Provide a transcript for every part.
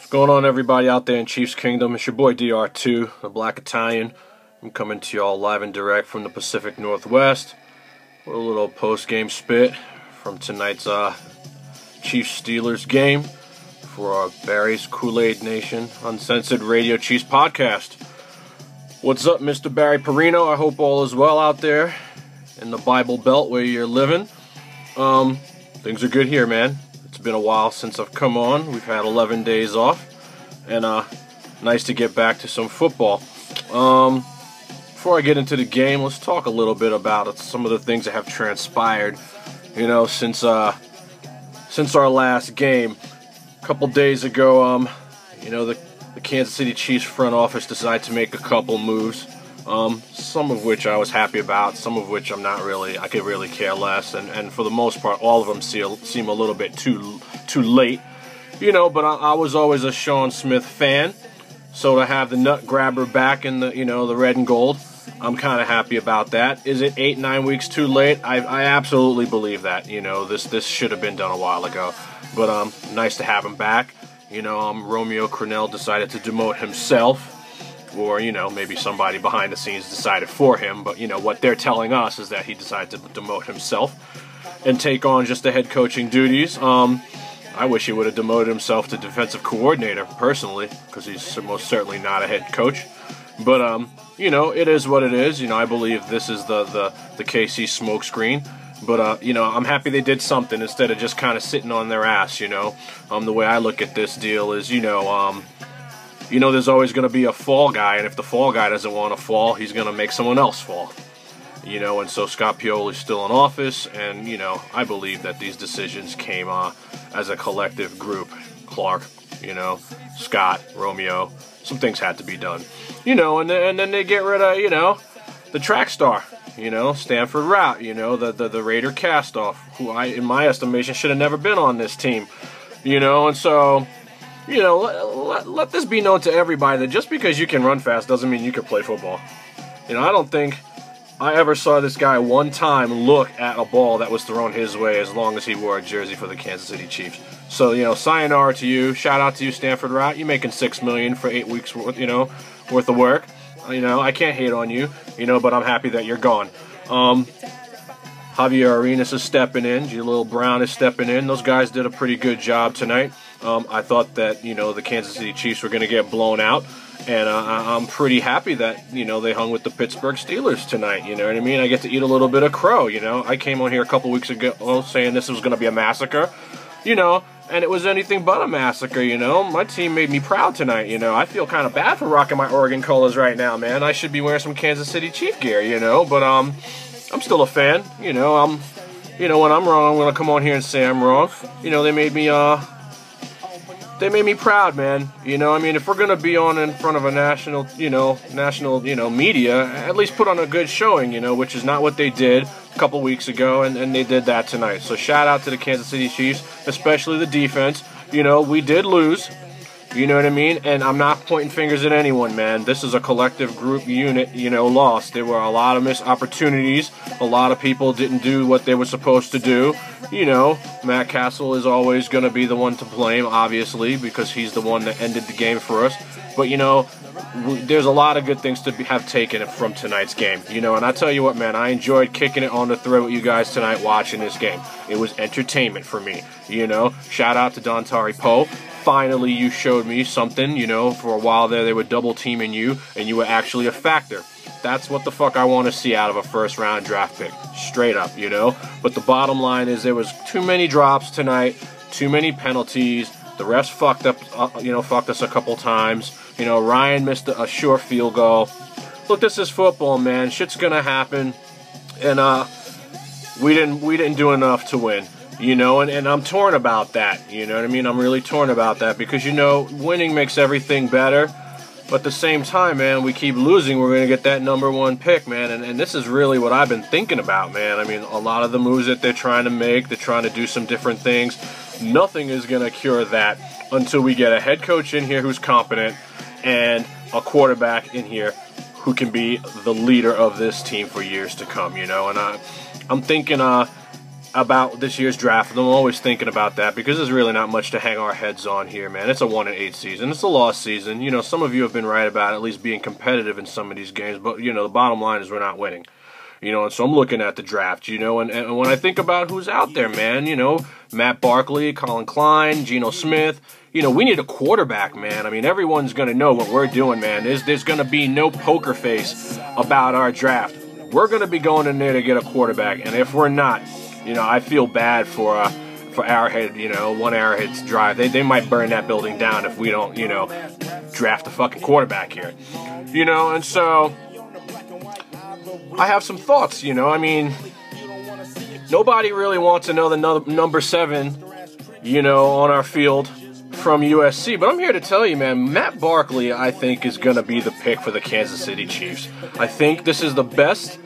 What's going on, everybody out there in Chiefs Kingdom? It's your boy DRII, the Black Italian. I'm coming to y'all live and direct from the Pacific Northwest with a little post-game spit from tonight's Chiefs-Steelers game for our BarrysKoolAidNation Uncensored Radio Chiefs podcast. What's up, Mr. Barry Perino? I hope all is well out there in the Bible Belt where you're living. Things are good here, man. It's been a while since I've come on. We've had 11 days off, and nice to get back to some football. Before I get into the game, let's talk a little bit about some of the things that have transpired, since our last game. A couple days ago, the Kansas City Chiefs front office decided to make a couple moves, some of which I was happy about, some of which I could really care less, and for the most part, all of them seem a little bit too late, but I was always a Sean Smith fan, so to have the nut grabber back in the red and gold, I'm kind of happy about that. Is it 8-9 weeks too late? I absolutely believe that. This should have been done a while ago, but nice to have him back. Romeo Crennel decided to demote himself, or maybe somebody behind the scenes decided for him, but what they're telling us is that he decided to demote himself and take on just the head coaching duties. I wish he would have demoted himself to defensive coordinator, personally, because he's most certainly not a head coach. But it is what it is. I believe this is the KC smokescreen. But I'm happy they did something instead of just kind of sitting on their ass. The way I look at this deal is, there's always going to be a fall guy, and if the fall guy doesn't want to fall, he's going to make someone else fall. And so Scott Pioli's still in office, and, I believe that these decisions came as a collective group. Clark, Scott, Romeo, some things had to be done. And then they get rid of, the track star, Stanford Route, the Raider castoff, who in my estimation, should have never been on this team, and so... let this be known to everybody that just because you can run fast doesn't mean you can play football. I don't think I ever saw this guy one time look at a ball that was thrown his way as long as he wore a jersey for the Kansas City Chiefs. So, sayonara to you. Shout out to you, Stanford Route. You're making $6 million for 8 weeks worth of work. I can't hate on you, but I'm happy that you're gone. Javier Arenas is stepping in. Jaleel Brown is stepping in. Those guys did a pretty good job tonight. I thought that, the Kansas City Chiefs were going to get blown out. And I'm pretty happy that, they hung with the Pittsburgh Steelers tonight. You know what I mean? I get to eat a little bit of crow, I came on here a couple weeks ago saying this was going to be a massacre, and it was anything but a massacre, My team made me proud tonight, I feel kind of bad for rocking my Oregon colors right now, man. I should be wearing some Kansas City Chief gear, but I'm still a fan, when I'm wrong, I'm going to come on here and say I'm wrong. They made me proud, man. If we're going to be on in front of a national media, at least put on a good showing, which is not what they did a couple weeks ago, and they did that tonight. So shout out to the Kansas City Chiefs, especially the defense. We did lose. You know what I mean? And I'm not pointing fingers at anyone, man. This is a collective group unit, lost. There were a lot of missed opportunities. A lot of people didn't do what they were supposed to do. Matt Castle is always going to be the one to blame, obviously, because he's the one that ended the game for us. But, there's a lot of good things to have taken from tonight's game. And I tell you what, man, I enjoyed kicking it on the thread with you guys tonight watching this game. It was entertainment for me, Shout out to Dontari Poe. Finally, you showed me something, for a while there they were double teaming you, and you were actually a factor. That's what the fuck I want to see out of a first-round draft pick. Straight up, But the bottom line is there was too many drops tonight, too many penalties. The refs fucked us a couple times. Ryan missed a sure field goal. Look, this is football, man. Shit's gonna happen, and we didn't do enough to win. And I'm torn about that, you know what I mean? I'm really torn about that because, winning makes everything better. But at the same time, man, we keep losing, we're going to get that #1 pick, man. And this is really what I've been thinking about, man. A lot of the moves that they're trying to make, they're trying to do some different things. Nothing is going to cure that until we get a head coach in here who's competent and a quarterback in here who can be the leader of this team for years to come, And I'm thinking, about this year's draft. I'm always thinking about that because there's really not much to hang our heads on here, man. It's a 1-8 season. It's a lost season. You know, some of you have been right about at least being competitive in some of these games, but, you know, the bottom line is we're not winning. You know, and so I'm looking at the draft, you know, and when I think about who's out there, man, you know, Matt Barkley, Colin Klein, Geno Smith, you know, we need a quarterback, man. I mean, everyone's going to know what we're doing, man. There's going to be no poker face about our draft. We're going to be going in there to get a quarterback, and if we're not, you know, I feel bad for Arrowhead, you know, one Arrowhead's drive. They might burn that building down if we don't, you know, draft a fucking quarterback here. You know, and so I have some thoughts, you know. I mean, nobody really wants another number 7, you know, on our field from USC. But I'm here to tell you, man, Matt Barkley, I think, is going to be the pick for the Kansas City Chiefs. I think this is the best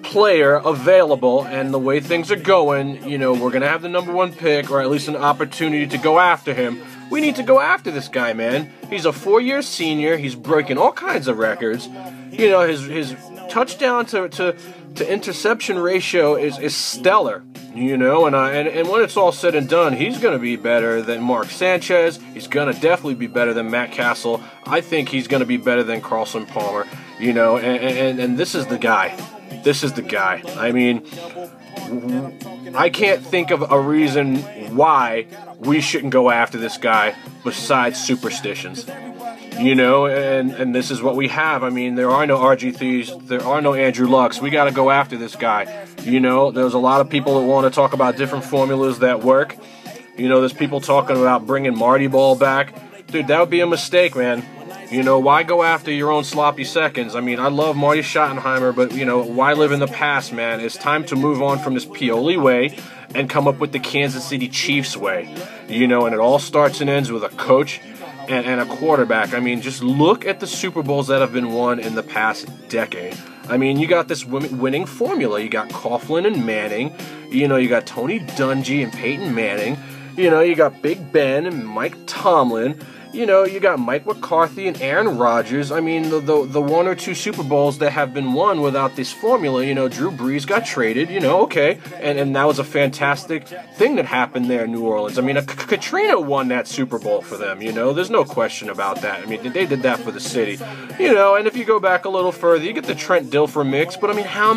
player available, and the way things are going, you know, we're going to have the number 1 pick, or at least an opportunity to go after him. We need to go after this guy, man. He's a 4-year senior. He's breaking all kinds of records. You know, his touchdown to interception ratio is stellar, you know, and when it's all said and done, he's going to be better than Mark Sanchez. He's going to definitely be better than Matt Castle. I think he's going to be better than Carlson Palmer, you know, and this is the guy. This is the guy. I mean, I can't think of a reason why we shouldn't go after this guy besides superstitions. You know, and this is what we have. I mean, there are no RG3s, there are no Andrew Lucks. We got to go after this guy. You know, there's a lot of people that want to talk about different formulas that work. You know, there's people talking about bringing Marty Ball back. Dude, that would be a mistake, man. You know, why go after your own sloppy seconds? I mean, I love Marty Schottenheimer, but, you know, why live in the past, man? It's time to move on from this Pioli way and come up with the Kansas City Chiefs way. You know, and it all starts and ends with a coach and a quarterback. I mean, just look at the Super Bowls that have been won in the past decade. I mean, you got this winning formula. You got Coughlin and Manning. You know, you got Tony Dungy and Peyton Manning. You know, you got Big Ben and Mike Tomlin. You know, you got Mike McCarthy and Aaron Rodgers. I mean, the 1 or 2 Super Bowls that have been won without this formula, you know, Drew Brees got traded, you know, okay. And that was a fantastic thing that happened there in New Orleans. I mean, Katrina won that Super Bowl for them, you know. There's no question about that. I mean, they did that for the city. You know, and if you go back a little further, you get the Trent Dilfer mix. But, I mean, how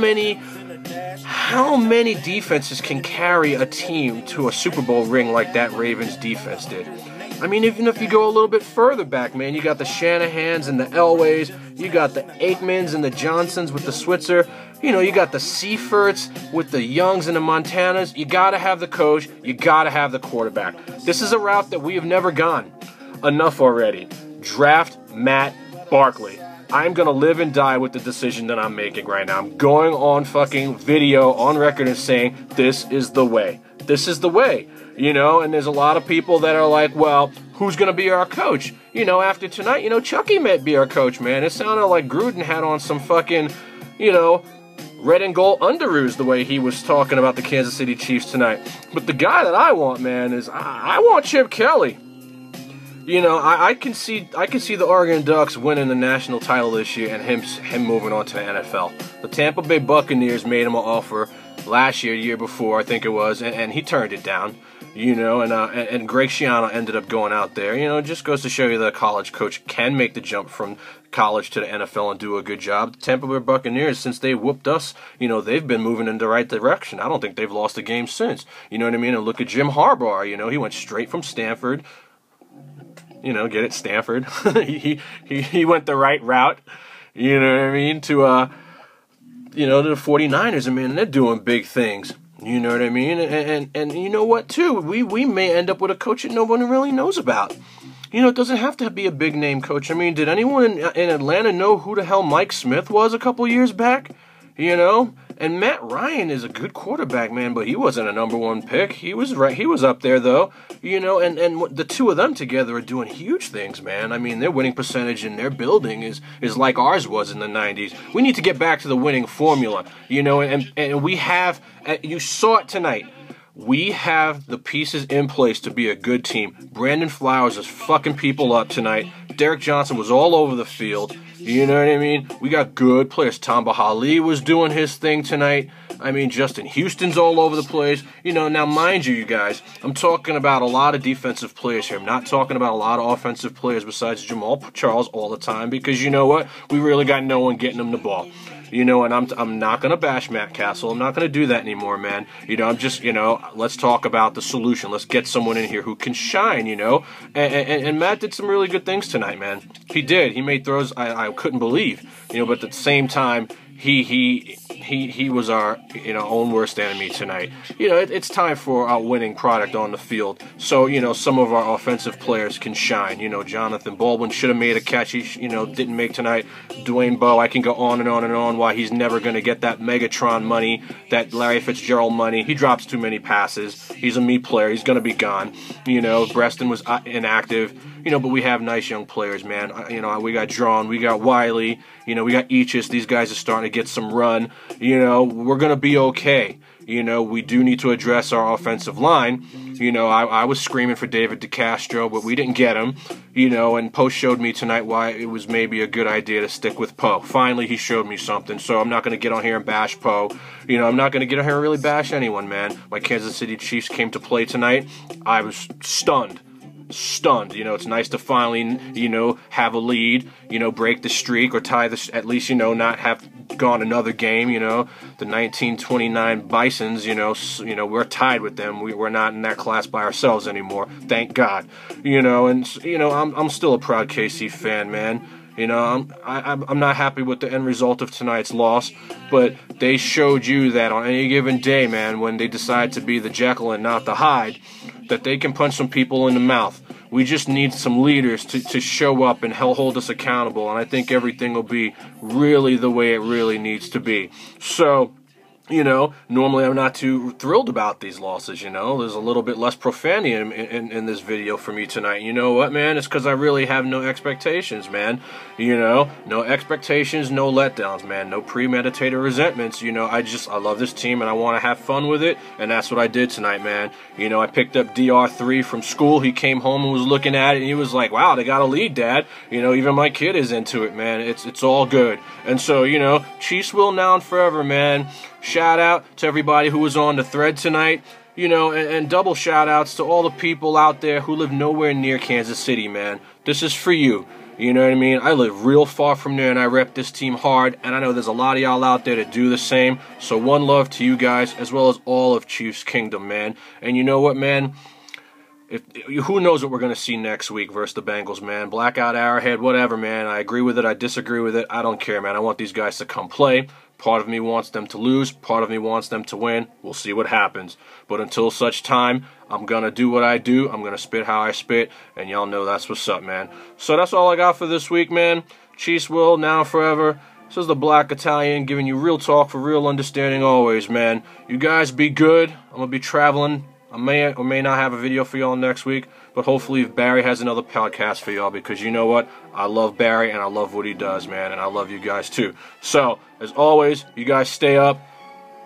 many defenses can carry a team to a Super Bowl ring like that Ravens defense did? I mean, even if you go a little bit further back, man, you got the Shanahans and the Elways, you got the Aikmans and the Johnsons with the Switzer, you know, you got the Seiferts with the Youngs and the Montanas. You got to have the coach, you got to have the quarterback. This is a route that we have never gone. Enough already. Draft Matt Barkley. I'm going to live and die with the decision that I'm making right now. I'm going on fucking video, on record, and saying, this is the way. This is the way. You know, and there's a lot of people that are like, well, who's going to be our coach? You know, after tonight, you know, Chucky might be our coach, man. It sounded like Gruden had on some fucking, you know, red and gold underoos the way he was talking about the Kansas City Chiefs tonight. But the guy that I want, man, is I want Chip Kelly. You know, I can see the Oregon Ducks winning the national title this year and him moving on to the NFL. The Tampa Bay Buccaneers made him an offer last year, year before, I think it was, and he turned it down. You know, and Greg Schiano ended up going out there. You know, it just goes to show you that a college coach can make the jump from college to the NFL and do a good job. The Tampa Bay Buccaneers, since they whooped us, you know, they've been moving in the right direction. I don't think they've lost a game since. You know what I mean? And look at Jim Harbaugh. You know, he went straight from Stanford. You know, get it, Stanford. he went the right route. You know what I mean? To you know, to the 49ers. I mean, they're doing big things. You know what I mean? And you know what, too? We may end up with a coach that no one really knows about. You know, it doesn't have to be a big-name coach. I mean, did anyone in Atlanta know who the hell Mike Smith was a couple years back? You know? And Matt Ryan is a good quarterback, man, but he wasn't a number 1 pick. He was right. He was up there, though. You know, and the two of them together are doing huge things, man. I mean, their winning percentage in their building is like ours was in the 90s. We need to get back to the winning formula, you know, and we have, you saw it tonight. We have the pieces in place to be a good team. Brandon Flowers is fucking people up tonight. Derek Johnson was all over the field. You know what I mean? We got good players. Tamba Hali was doing his thing tonight. I mean, Justin Houston's all over the place. You know, now mind you, you guys, I'm talking about a lot of defensive players here. I'm not talking about a lot of offensive players besides Jamal Charles all the time, because you know what? We really got no one getting them the ball. You know, and I'm not going to bash Matt Castle. I'm not going to do that anymore, man. You know, I'm just, you know, let's talk about the solution. Let's get someone in here who can shine, you know. And Matt did some really good things tonight, man. He did. He made throws I couldn't believe, you know, but at the same time, he was our, you know, own worst enemy tonight. You know, it's time for our winning product on the field. So, you know, some of our offensive players can shine. You know, Jonathan Baldwin should have made a catch. He, you know, didn't make tonight. Dwayne Bowe, I can go on and on and on why he's never going to get that Megatron money, that Larry Fitzgerald money. He drops too many passes. He's a me player. He's going to be gone. You know, Breston was inactive. You know, but we have nice young players, man. You know, we got Drawn, we got Wiley, you know, we got Eachus. These guys are starting to get some run. You know, we're going to be okay. You know, we do need to address our offensive line. You know, I was screaming for David DeCastro, but we didn't get him. You know, and Poe showed me tonight why it was maybe a good idea to stick with Poe. Finally, he showed me something, so I'm not going to get on here and bash Poe. You know, I'm not going to get on here and really bash anyone, man. My Kansas City Chiefs came to play tonight. I was stunned. You know, it's nice to finally, you know, have a lead, you know, break the streak or tie the, at least, you know, not have gone another game. You know, the 1929 Bisons, you know, we're tied with them. We're not in that class by ourselves anymore, thank God. You know, and you know, I'm still a proud KC fan, man. You know, I'm not happy with the end result of tonight's loss, but they showed you that on any given day, man, when they decide to be the Jekyll and not the Hyde, that they can punch some people in the mouth. We just need some leaders to show up and hold us accountable, and I think everything will be really the way it really needs to be. So, you know, normally I'm not too thrilled about these losses, you know. There's a little bit less profanity in this video for me tonight. You know what, man? It's because I really have no expectations, man. You know, no expectations, no letdowns, man. No premeditated resentments. You know, I love this team and I want to have fun with it, and that's what I did tonight, man. You know, I picked up DRII from school. He came home and was looking at it, and he was like, wow, they got a lead, Dad. You know, even my kid is into it, man. It's all good. And so, you know, Chiefs will now and forever, man. Shout out to everybody who was on the thread tonight, you know, and double shout outs to all the people out there who live nowhere near Kansas City, man. This is for you. You know what I mean? I live real far from there and I rep this team hard, and I know there's a lot of y'all out there that do the same. So one love to you guys as well as all of Chiefs Kingdom, man. And you know what, man? Who knows what we're going to see next week versus the Bengals, man. Blackout, Arrowhead, whatever, man. I agree with it. I disagree with it. I don't care, man. I want these guys to come play. Part of me wants them to lose. Part of me wants them to win. We'll see what happens. But until such time, I'm going to do what I do. I'm going to spit how I spit. And y'all know that's what's up, man. So that's all I got for this week, man. Chiefs will, now and forever. This is the Black Italian giving you real talk for real understanding always, man. You guys be good. I'm going to be traveling. I may or may not have a video for y'all next week, but hopefully Barry has another podcast for y'all, because you know what? I love Barry and I love what he does, man, and I love you guys too. So, as always, you guys stay up,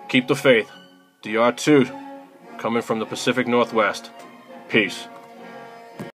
keep the faith. DR2, coming from the Pacific Northwest. Peace.